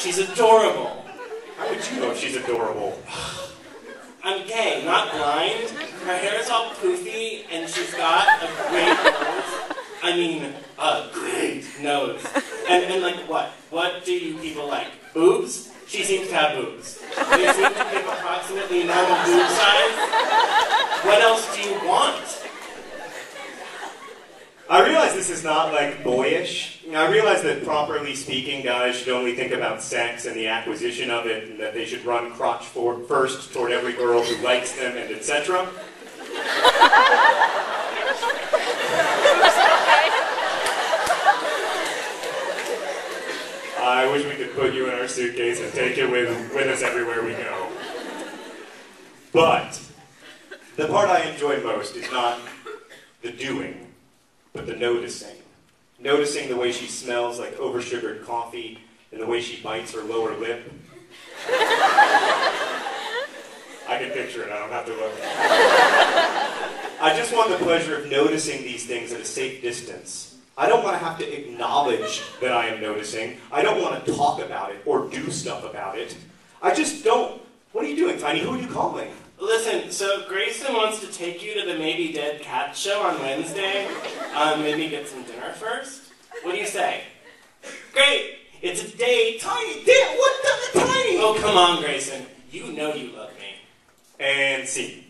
She's adorable. How would you know if she's adorable? I'm gay, not blind. Her hair is all poofy, and she's got a great nose. I mean, a great nose. And like what? What do you people like? Boobs? She seems to have boobs. They seem to be approximately normal boob size. What else do you want? I realize this is not, like, boyish. I realize that, properly speaking, guys should only think about sex and the acquisition of it, and that they should run crotch first toward every girl who likes them, and etc. I wish we could put you in our suitcase and take you with us everywhere we go. But the part I enjoy most is not the doing, but the noticing. Noticing the way she smells like oversugared coffee and the way she bites her lower lip. I can picture it, I don't have to look. I just want the pleasure of noticing these things at a safe distance. I don't want to have to acknowledge that I am noticing. I don't want to talk about it or do stuff about it. I just don't. What are you doing, Tiny? Who are you calling? Listen, so Grayson wants to take you to the Maybe Dead Cat show on Wednesday. Maybe get some dinner first? What do you say? Great! It's a date! Tiny, damn, what the Tiny? Oh, come on, Grayson. You know you love me. And scene.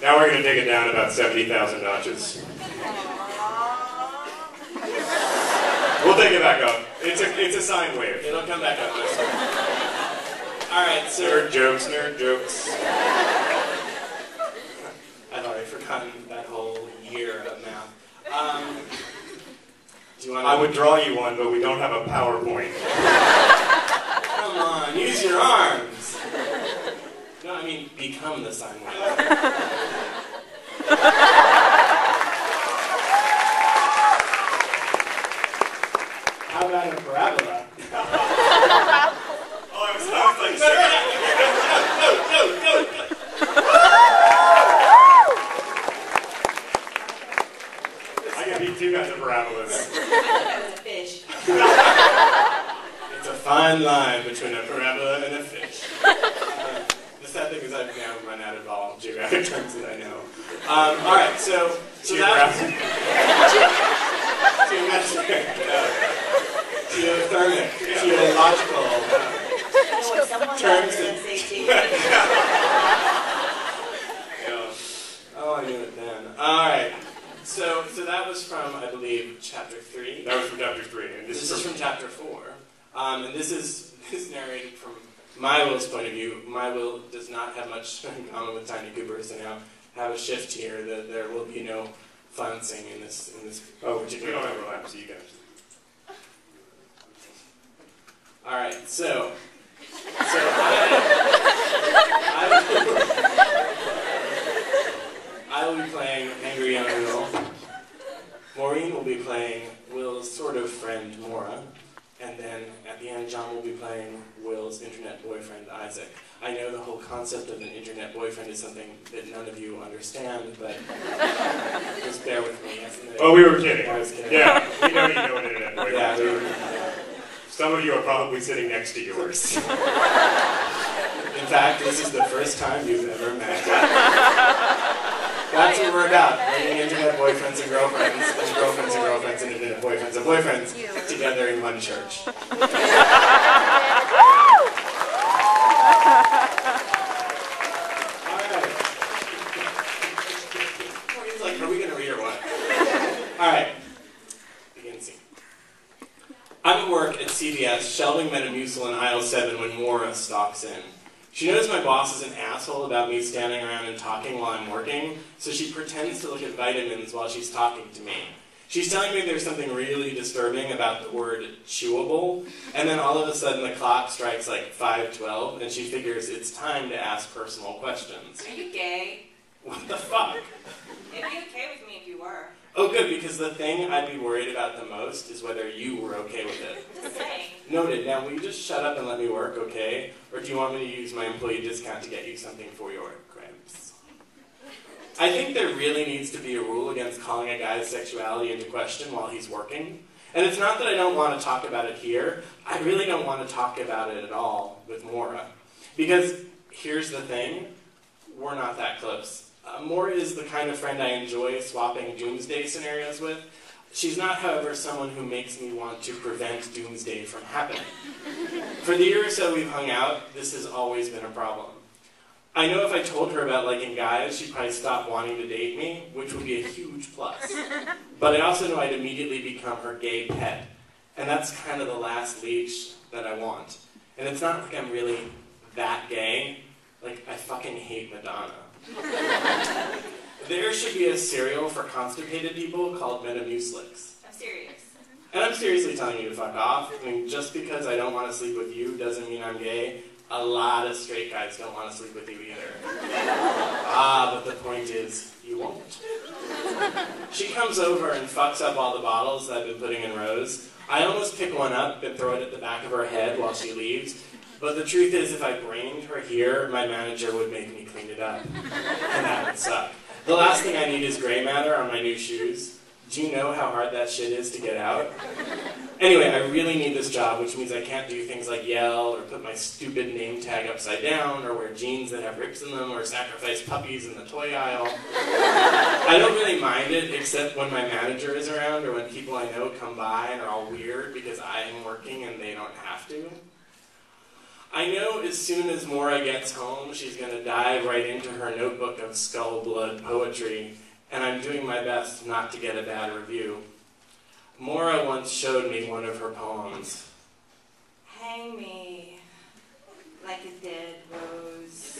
Now we're going to take it down about 70,000 notches. We'll take it back up. It's a sine wave. It'll come back up. Alright, so... Nerd jokes, nerd jokes. I've already forgotten that whole year of math. Do you want I would draw you one, but we don't have a PowerPoint. Come on, use your arms. No, I mean, become the sine wave. How about a parabola? Oh, I was like, sure. No. I can beat two kinds of parabolas. I thought it was a fish. It's a fine line between a parabola and a fish. The sad thing is I've now run out of all geographic terms that I know. Alright, so Geographic. Geothermic, geological terms and Oh, I knew it then. Alright. So that was from, I believe, chapter 3. That was from chapter 3. And This is from chapter 4. And this is narrated from my Will's point of view. My Will does not have much in common with Tiny Cooper, so now have a shift here that there will be no flouncing in this we don't overlap, so you guys. Alright, so I will be playing Angry Young Will. Maureen will be playing Will's sort of friend, Maura. And then at the end, John will be playing Will's internet boyfriend, Isaac. I know the whole concept of an internet boyfriend is something that none of you understand, but just bear with me. Oh, we were kidding. I was kidding. Yeah, we know you know an internet boyfriend. Yeah, Some of you are probably sitting next to yours. In fact, this is the first time you've ever met. That's what we're about, bringing internet boyfriends and girlfriends and girlfriends and internet boyfriends and boyfriends together in one church. Alright. He's like, are we going to read or what? Alright. Begin scene. I'm at work at CVS, shelving Metamucil in aisle 7 when Maura stalks in. She knows my boss is an asshole about me standing around and talking while I'm working, so she pretends to look at vitamins while she's talking to me. She's telling me there's something really disturbing about the word chewable, and then all of a sudden the clock strikes like 5:12, and she figures it's time to ask personal questions. Are you gay? What the fuck? It'd be okay with me if you were. Oh good, because the thing I'd be worried about the most is whether you were okay with it. Just saying. Noted. Now, will you just shut up and let me work, okay? Or do you want me to use my employee discount to get you something for your crabs? I think there really needs to be a rule against calling a guy's sexuality into question while he's working. And it's not that I don't want to talk about it here. I really don't want to talk about it at all with Maura. Because here's the thing, we're not that close. Maura is the kind of friend I enjoy swapping doomsday scenarios with. She's not, however, someone who makes me want to prevent doomsday from happening. For the year or so we've hung out, this has always been a problem. I know if I told her about liking guys, she'd probably stop wanting to date me, which would be a huge plus. But I also know I'd immediately become her gay pet. And that's kind of the last leash that I want. And it's not like I'm really that gay. Like, I fucking hate Madonna. There should be a cereal for constipated people called Metamucilix. I'm serious. And I'm seriously telling you to fuck off. I mean, just because I don't want to sleep with you doesn't mean I'm gay. A lot of straight guys don't want to sleep with you either. But the point is, you won't. She comes over and fucks up all the bottles that I've been putting in rows. I almost pick one up and throw it at the back of her head while she leaves. But the truth is, if I brained her here, my manager would make me clean it up. And that would suck. The last thing I need is gray matter on my new shoes. Do you know how hard that shit is to get out? Anyway, I really need this job, which means I can't do things like yell, or put my stupid name tag upside down, or wear jeans that have rips in them, or sacrifice puppies in the toy aisle. I don't really mind it, except when my manager is around, or when people I know come by and are all weird because I am working and they don't have to. I know as soon as Maura gets home, she's going to dive right into her notebook of skull blood poetry, and I'm doing my best not to get a bad review. Maura once showed me one of her poems. Hang me like a dead rose.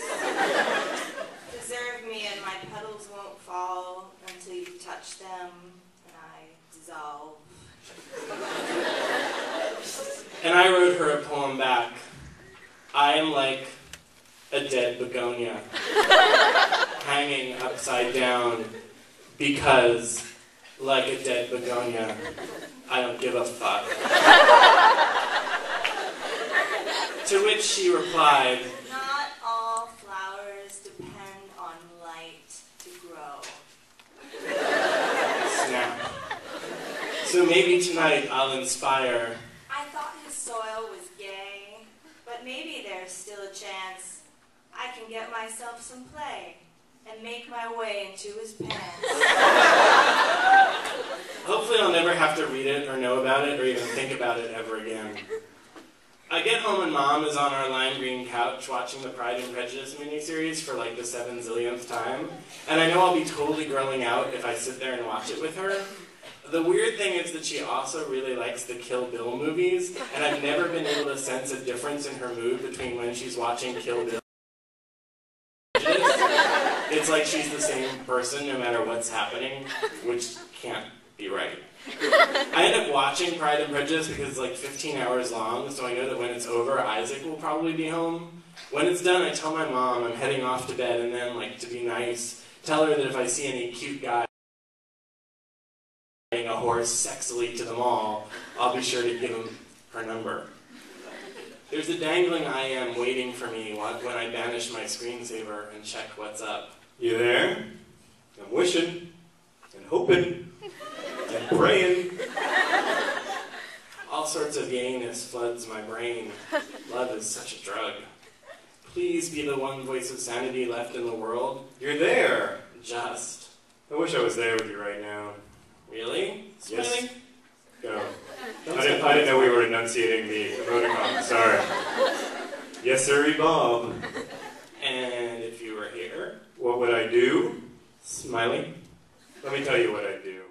Preserve me and my petals won't fall until you touch them and I dissolve. And I wrote her a poem back. I am like a dead begonia, hanging upside down, because, like a dead begonia, I don't give a fuck. To which she replied, Not all flowers depend on light to grow. snap. So maybe tonight I'll inspire. I thought his soil was gay, but maybe there's still a chance I can get myself some play and make my way into his pants. Hopefully I'll never have to read it or know about it or even think about it ever again. I get home and Mom is on our lime green couch watching the Pride and Prejudice miniseries for like the 7 zillionth time, and I know I'll be totally growing out if I sit there and watch it with her. The weird thing is that she also really likes the Kill Bill movies, and I've never been able to sense a difference in her mood between when she's watching Kill Bill. It's like she's the same person no matter what's happening, which can't be right. I end up watching Pride and Prejudice because it's like 15 hours long, so I know that when it's over, Isaac will probably be home. When it's done, I tell my mom I'm heading off to bed, and then, like, to be nice, tell her that if I see any cute guy riding a horse sexily to the mall, I'll be sure to give him her number. There's a dangling I am waiting for me when I banish my screensaver and check what's up. You there? I'm wishing, and hoping, and praying. All sorts of gayness floods my brain. Love is such a drug. Please be the one voice of sanity left in the world. You're there. Just. I wish I was there with you right now. Really? Smiley? Yes. Go. I didn't know we were enunciating the emoticon. Sorry. Yes, sir, Bob. And if you were here, What would I do? Smiley? Let me tell you what I'd do.